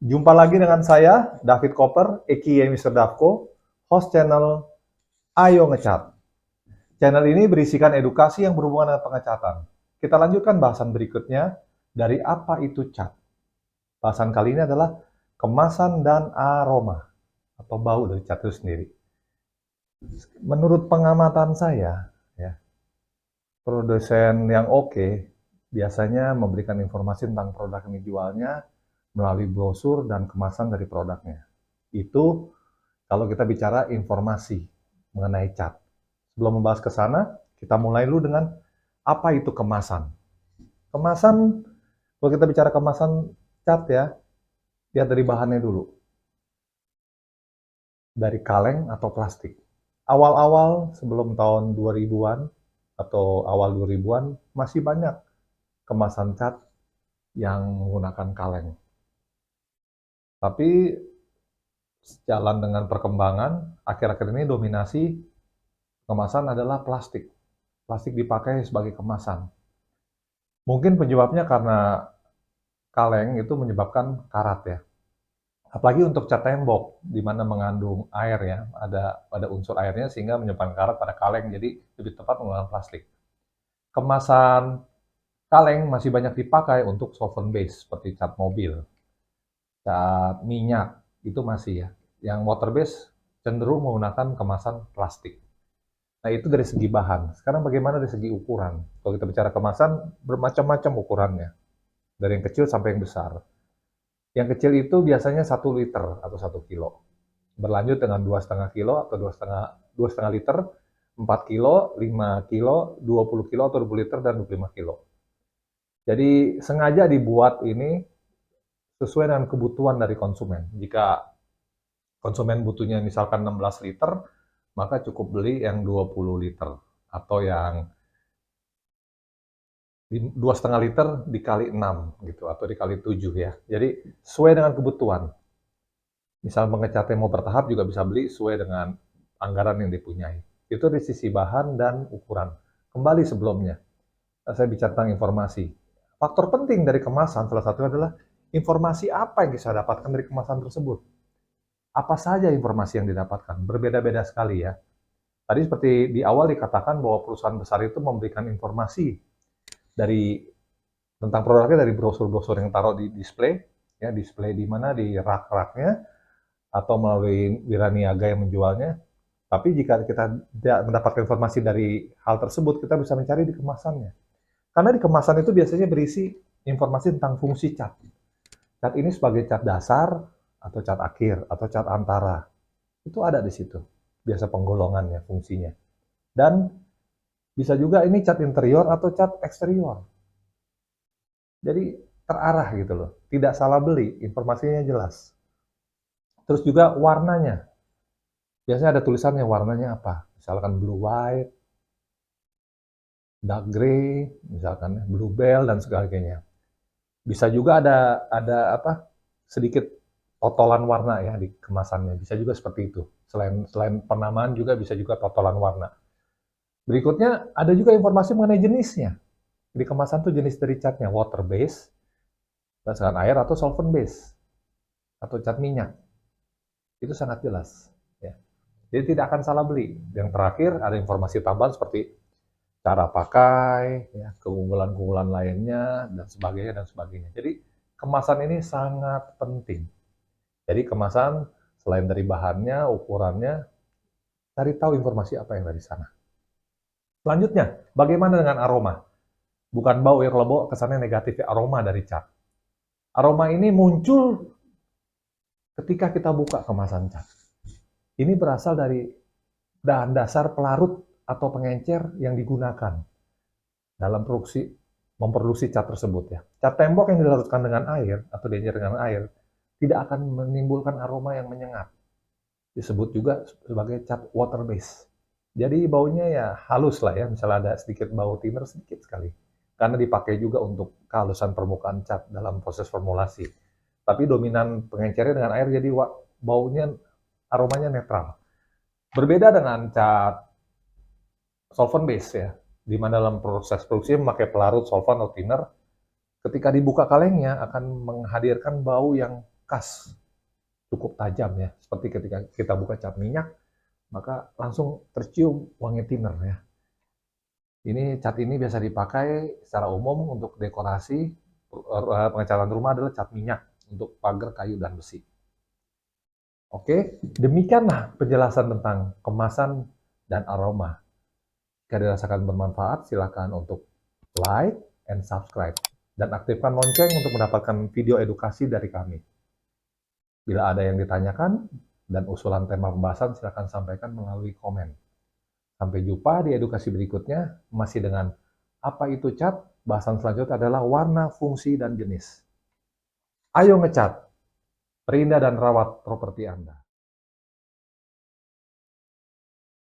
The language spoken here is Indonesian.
Jumpa lagi dengan saya, David Koper, aka Mr. Davko, host channel Ayo Ngecat. Channel ini berisikan edukasi yang berhubungan dengan pengecatan. Kita lanjutkan bahasan berikutnya dari apa itu cat. Bahasan kali ini adalah kemasan dan aroma atau bau dari cat itu sendiri. Menurut pengamatan saya, ya, produsen yang oke biasanya memberikan informasi tentang produk yang dijualnya melalui brosur dan kemasan dari produknya. Itu kalau kita bicara informasi mengenai cat. Sebelum membahas ke sana, kita mulai dulu dengan apa itu kemasan. Kemasan, kalau kita bicara kemasan cat ya, lihat dari bahannya dulu. Dari kaleng atau plastik. Awal-awal sebelum tahun 2000-an atau awal 2000-an masih banyak kemasan cat yang menggunakan kaleng. Tapi sejalan dengan perkembangan, akhir-akhir ini dominasi kemasan adalah plastik. Plastik dipakai sebagai kemasan. Mungkin penyebabnya karena kaleng itu menyebabkan karat ya. Apalagi untuk cat tembok, di mana mengandung air ya, ada unsur airnya sehingga menyebabkan karat pada kaleng, jadi lebih tepat menggunakan plastik. Kemasan kaleng masih banyak dipakai untuk solvent base, seperti cat mobil, cat minyak, itu masih ya. Yang water base cenderung menggunakan kemasan plastik. Nah, itu dari segi bahan. Sekarang bagaimana dari segi ukuran? Kalau kita bicara kemasan, bermacam-macam ukurannya. Dari yang kecil sampai yang besar. Yang kecil itu biasanya 1 liter atau 1 kilo. Berlanjut dengan 2,5 kilo atau 2,5 liter, 4 kilo, 5 kilo, 20 kilo atau 20 liter, dan 25 kilo. Jadi sengaja dibuat ini sesuai dengan kebutuhan dari konsumen. Jika konsumen butuhnya misalkan 16 liter, maka cukup beli yang 20 liter. Atau yang 2,5 liter dikali 6 gitu, atau dikali 7 ya. Jadi sesuai dengan kebutuhan. Misal mengecatnya mau bertahap juga bisa beli sesuai dengan anggaran yang dipunyai. Itu dari sisi bahan dan ukuran. Kembali sebelumnya, saya bicara tentang informasi. Faktor penting dari kemasan salah satunya adalah informasi apa yang bisa dapatkan dari kemasan tersebut. Apa saja informasi yang didapatkan? Berbeda-beda sekali ya. Tadi seperti di awal dikatakan bahwa perusahaan besar itu memberikan informasi dari tentang produknya dari brosur-brosur yang taruh di display, ya display di mana di rak-raknya atau melalui wiraniaga yang menjualnya. Tapi jika kita tidak mendapatkan informasi dari hal tersebut, kita bisa mencari di kemasannya. Karena di kemasan itu biasanya berisi informasi tentang fungsi cat. Cat ini sebagai cat dasar, atau cat akhir, atau cat antara. Itu ada di situ. Biasa penggolongannya, fungsinya. Dan bisa juga ini cat interior atau cat eksterior. Jadi terarah gitu loh. Tidak salah beli, informasinya jelas. Terus juga warnanya. Biasanya ada tulisannya warnanya apa. Misalkan blue white, dark gray, misalkan blue bell dan sebagainya. Bisa juga ada apa? Sedikit totolan warna ya di kemasannya. Bisa juga seperti itu. Selain penamaan juga bisa juga totolan warna. Berikutnya ada juga informasi mengenai jenisnya. Di kemasan tuh jenis dari catnya, water base, berdasarkan air, atau solvent base, atau cat minyak. Itu sangat jelas. Ya. Jadi tidak akan salah beli. Yang terakhir ada informasi tambahan seperti cara pakai, ya, keunggulan-keunggulan lainnya, dan sebagainya, dan sebagainya. Jadi kemasan ini sangat penting. Jadi kemasan selain dari bahannya, ukurannya, cari tahu informasi apa yang dari sana. Selanjutnya, bagaimana dengan aroma? Bukan bau ya, kalau bau kesannya negatif ya, aroma dari cat. Aroma ini muncul ketika kita buka kemasan cat. Ini berasal dari bahan dasar pelarut atau pengencer yang digunakan dalam memproduksi cat tersebut ya. Cat tembok yang dilarutkan dengan air atau diencer dengan air tidak akan menimbulkan aroma yang menyengat. Disebut juga sebagai cat water base. Jadi baunya ya halus lah ya, misalnya ada sedikit bau thinner sedikit sekali. Karena dipakai juga untuk kehalusan permukaan cat dalam proses formulasi. Tapi dominan pengencernya dengan air, jadi baunya, aromanya netral. Berbeda dengan cat solvent base ya, di mana dalam proses produksi memakai pelarut, solvent atau thinner, ketika dibuka kalengnya akan menghadirkan bau yang khas, cukup tajam ya. Seperti ketika kita buka cat minyak, maka langsung tercium wangi thinner ya. Ini cat ini biasa dipakai secara umum untuk dekorasi pengecatan rumah adalah cat minyak untuk pagar kayu dan besi. Oke, demikianlah penjelasan tentang kemasan dan aroma. Jika dirasakan bermanfaat, silakan untuk like and subscribe dan aktifkan lonceng untuk mendapatkan video edukasi dari kami. Bila ada yang ditanyakan dan usulan tema pembahasan, silakan sampaikan melalui komen. Sampai jumpa di edukasi berikutnya, masih dengan apa itu cat? Bahasan selanjutnya adalah warna, fungsi, dan jenis. Ayo ngecat, perindah dan rawat properti Anda.